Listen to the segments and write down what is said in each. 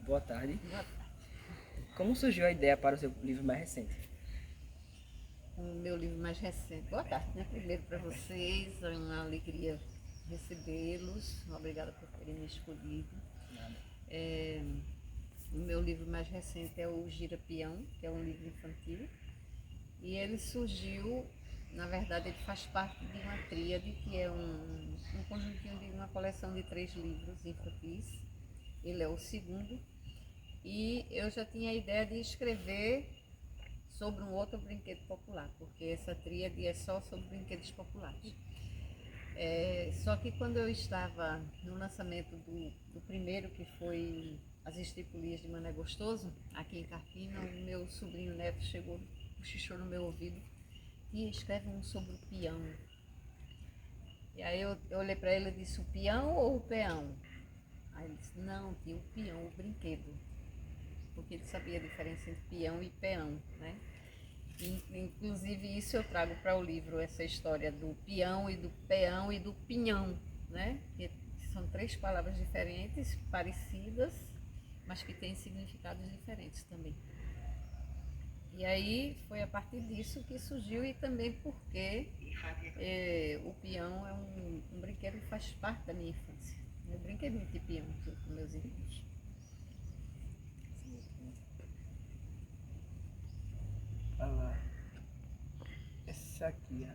Boa tarde. Boa tarde. Como surgiu a ideia para o seu livro mais recente? O meu livro mais recente. Boa tarde, né? Primeiro para vocês, é uma alegria recebê-los. Obrigada por terem me escolhido. Nada. O meu livro mais recente é o Girapião, que é um livro infantil. E ele surgiu, na verdade, ele faz parte de uma tríade, que é um conjuntinho de uma coleção de 3 livros infantis. Ele é o segundo. E eu já tinha a ideia de escrever sobre um outro brinquedo popular, porque essa tríade é só sobre brinquedos populares. Só que quando eu estava no lançamento do primeiro, que foi As Estripulias de Mané Gostoso, aqui em Carpina, o meu sobrinho neto chegou, cochichou no meu ouvido e escreve um sobre o peão. E aí eu olhei para ele e disse: o peão ou o peão? Aí ele disse: não, tio, o peão, o brinquedo. Porque ele sabia a diferença entre peão e peão, né? Inclusive isso eu trago para o livro, essa história do peão e do peão e do pinhão, né? Que são 3 palavras diferentes, parecidas, mas que têm significados diferentes também. E aí foi a partir disso que surgiu, e também porque o peão é um brinquedo que faz parte da minha infância. Eu brinquei muito de peão com meus irmãos. Olha essa aqui, ó.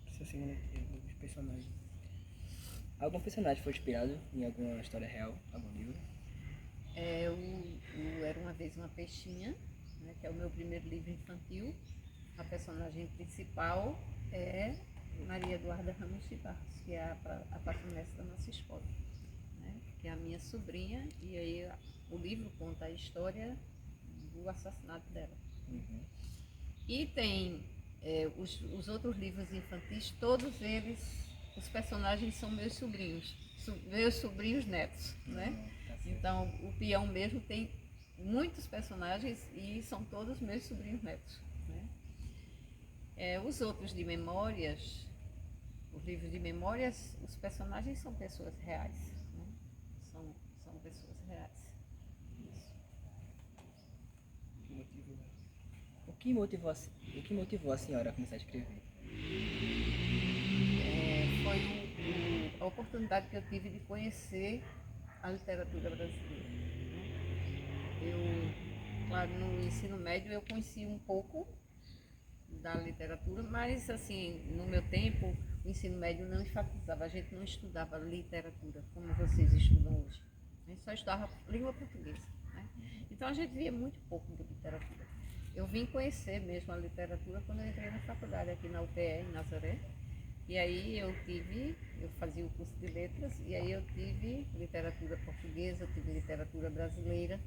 Essa segunda aqui, os personagens. Algum personagem foi inspirado em alguma história real, algum livro? Era uma vez uma peixinha, né, que é o meu primeiro livro infantil. A personagem principal é Maria Eduarda Ramos de Barros, que é a patronessa da nossa escola, né, que é a minha sobrinha, e aí o livro conta a história do assassinato dela. Uhum. E tem os outros livros infantis, todos eles, os personagens são meus sobrinhos netos, né? Tá certo. Então o peão mesmo tem muitos personagens e são todos meus sobrinhos netos, né? Os outros de memórias, os livros de memórias, os personagens são pessoas reais, né? São pessoas reais. O que motivou a senhora a começar a escrever? Foi a oportunidade que eu tive de conhecer a literatura brasileira, né? Claro, no ensino médio eu conheci um pouco da literatura, mas assim, no meu tempo, o ensino médio não enfatizava, a gente não estudava literatura como vocês estudam hoje. A gente só estudava língua portuguesa, né? Então a gente via muito pouco de literatura. Eu vim conhecer mesmo a literatura quando eu entrei na faculdade aqui na UPE, em Nazaré. E aí eu fazia o curso de letras, e aí eu tive literatura portuguesa, eu tive literatura brasileira,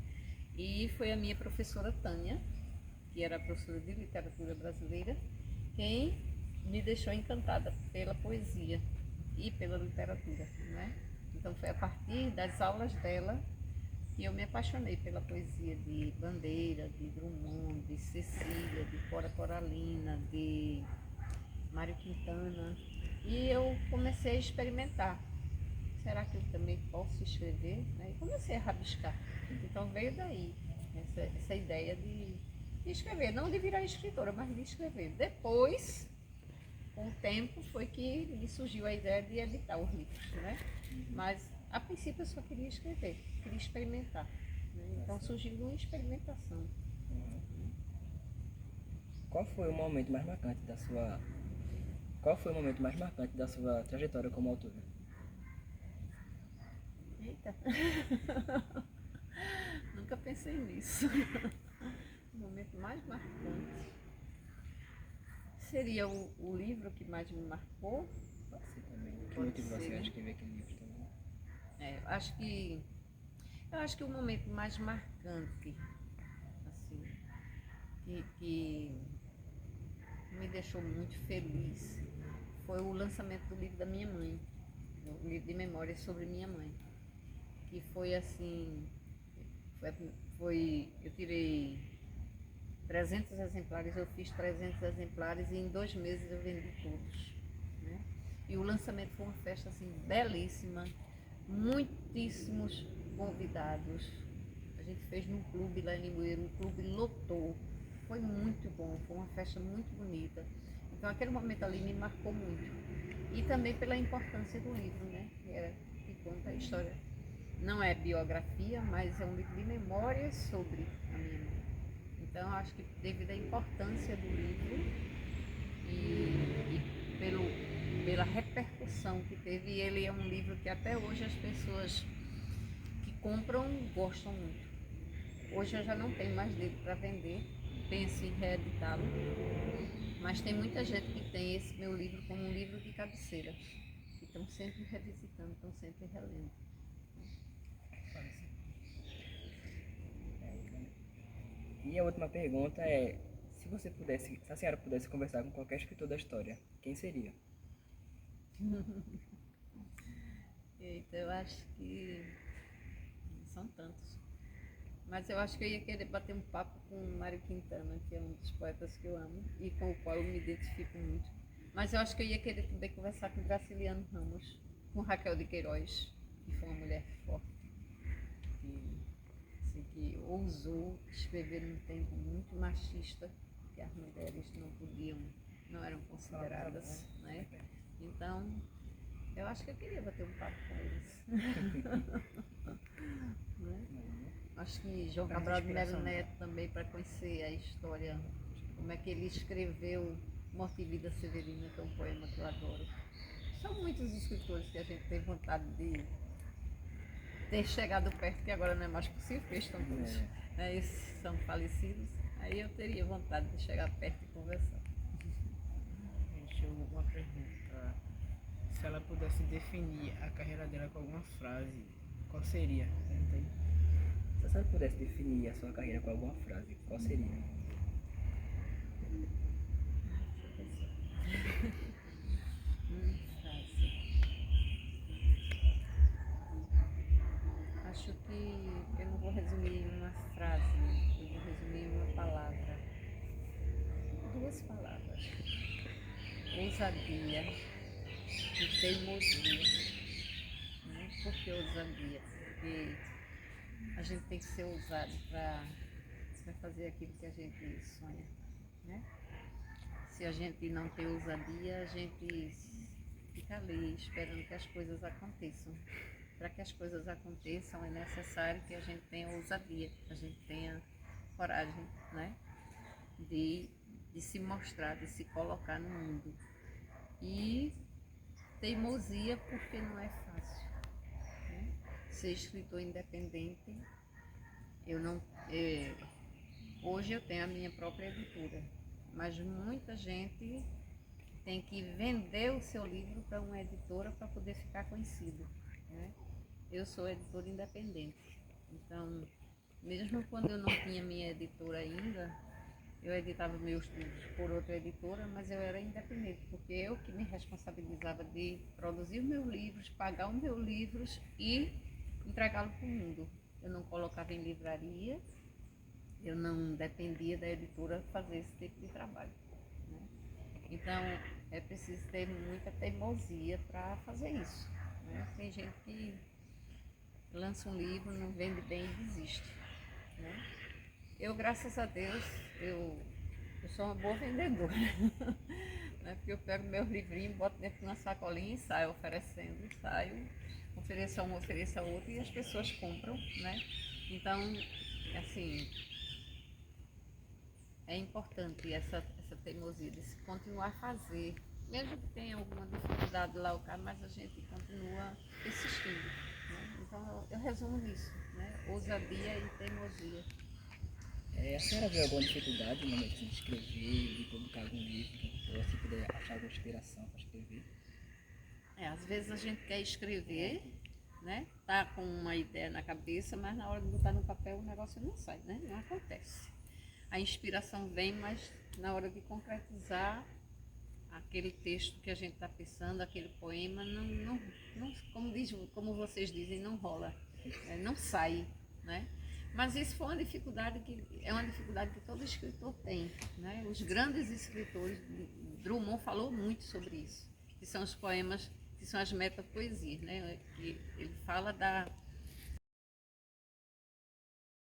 e foi a minha professora Tânia, que era professora de literatura brasileira, quem me deixou encantada pela poesia e pela literatura, né? Então foi a partir das aulas dela que eu me apaixonei pela poesia de Bandeira, de Drummond, de Cecília, de Cora Coralina, de Mário Quintana, e eu comecei a experimentar. Será que eu também posso escrever? E comecei a rabiscar. Então veio daí essa ideia de escrever, não de virar escritora, mas de escrever. Depois, com o tempo, foi que me surgiu a ideia de editar os livros, né? Mas a princípio eu só queria escrever, queria experimentar, né? Então surgiu uma experimentação. Qual foi o momento mais marcante da sua trajetória como autora? Eita! Nunca pensei nisso. O momento mais marcante seria o livro que mais me marcou. Pode ser também. O que Pode motivou a ser, senhora a né? escrever aquele livro também? Eu acho que o momento mais marcante, assim, que me deixou muito feliz, foi o lançamento do livro da minha mãe, o livro de memórias sobre minha mãe, que foi assim, eu tirei 300 exemplares, eu fiz 300 exemplares e em 2 meses eu vendi todos, né? E o lançamento foi uma festa assim belíssima, muitíssimos convidados. A gente fez num clube lá em Limoeiro, o clube lotou. Foi muito bom, foi uma festa muito bonita. Então aquele momento ali me marcou muito. E também pela importância do livro, né? Que conta a história. Não é biografia, mas é um livro de memórias sobre a minha mãe. Então acho que devido à importância do livro e pela repercussão que teve, ele é um livro que até hoje as pessoas que compram gostam muito. Hoje eu já não tenho mais livro para vender, penso em reeditá-lo, mas tem muita gente que tem esse meu livro como um livro de cabeceira, que estão sempre revisitando, estão sempre relendo. E a última pergunta é, se a senhora pudesse conversar com qualquer escritor da história, quem seria? Eita, eu acho que são tantos. Mas eu acho que eu ia querer bater um papo com o Mário Quintana, que é um dos poetas que eu amo e com o qual eu me identifico muito. Mas eu acho que eu ia querer também conversar com Graciliano Ramos, com Raquel de Queiroz, que foi uma mulher forte, que ousou escrever num tempo muito machista, que as mulheres não eram consideradas, né? Então, eu acho que eu queria bater um papo com eles. Né? Acho que João Cabral de Melo Neto também, para conhecer a história, como é que ele escreveu Morte e Vida Severina, que é um poema que eu adoro. São muitos escritores que a gente tem vontade de ter chegado perto, que agora não é mais possível, porque estão todos, eles são falecidos. Aí eu teria vontade de chegar perto e conversar. Deixa eu uma pergunta. Se ela pudesse definir a carreira dela com alguma frase, qual seria? Se a senhora pudesse definir a sua carreira com alguma frase, qual seria? Frase. Acho que eu não vou resumir em uma frase, eu vou resumir em uma palavra. Duas palavras. Ousadia e teimosia. Né? Por que ousadia? Porque a gente tem que ser ousado para fazer aquilo que a gente sonha. Né? Se a gente não tem ousadia, a gente fica ali esperando que as coisas aconteçam. Para que as coisas aconteçam é necessário que a gente tenha ousadia, que a gente tenha coragem, né? de se mostrar, de se colocar no mundo. E teimosia porque não é fácil. Né? Ser escritor independente, hoje eu tenho a minha própria editora, mas muita gente tem que vender o seu livro para uma editora para poder ficar conhecido. Né? Eu sou editora independente, então mesmo quando eu não tinha minha editora ainda, eu editava meus livros por outra editora, mas eu era independente, porque eu que me responsabilizava de produzir os meus livros, pagar os meus livros e entregá-los para o mundo. Eu não colocava em livraria, eu não dependia da editora fazer esse tipo de trabalho. Né? Então, é preciso ter muita teimosia para fazer isso. Né? Tem gente que lança um livro, não vende bem e desiste. Né? Eu, graças a Deus, eu sou uma boa vendedora. Né? Porque eu pego meus livrinhos, boto dentro de uma sacolinha e saio oferecendo, ofereço a um, ofereço a outro e as pessoas compram. Né? Então, assim, é importante essa teimosia de se continuar a fazer, mesmo que tenha alguma dificuldade lá, mas a gente continua persistindo. Né? Então eu resumo nisso, né? Ousadia e teimosia. A senhora viu alguma dificuldade no momento de escrever, de publicar algum livro, ou se puder achar alguma inspiração para escrever? Às vezes a gente quer escrever, né? Tá com uma ideia na cabeça, mas na hora de botar no papel o negócio não sai, né? Não acontece. A inspiração vem, mas na hora de concretizar aquele texto que a gente está pensando, aquele poema, não, como vocês dizem, não rola, não sai, né? Mas isso foi uma dificuldade que todo escritor tem, né? Os grandes escritores, Drummond falou muito sobre isso, que são os poemas, que são as metapoesias, né? Que ele fala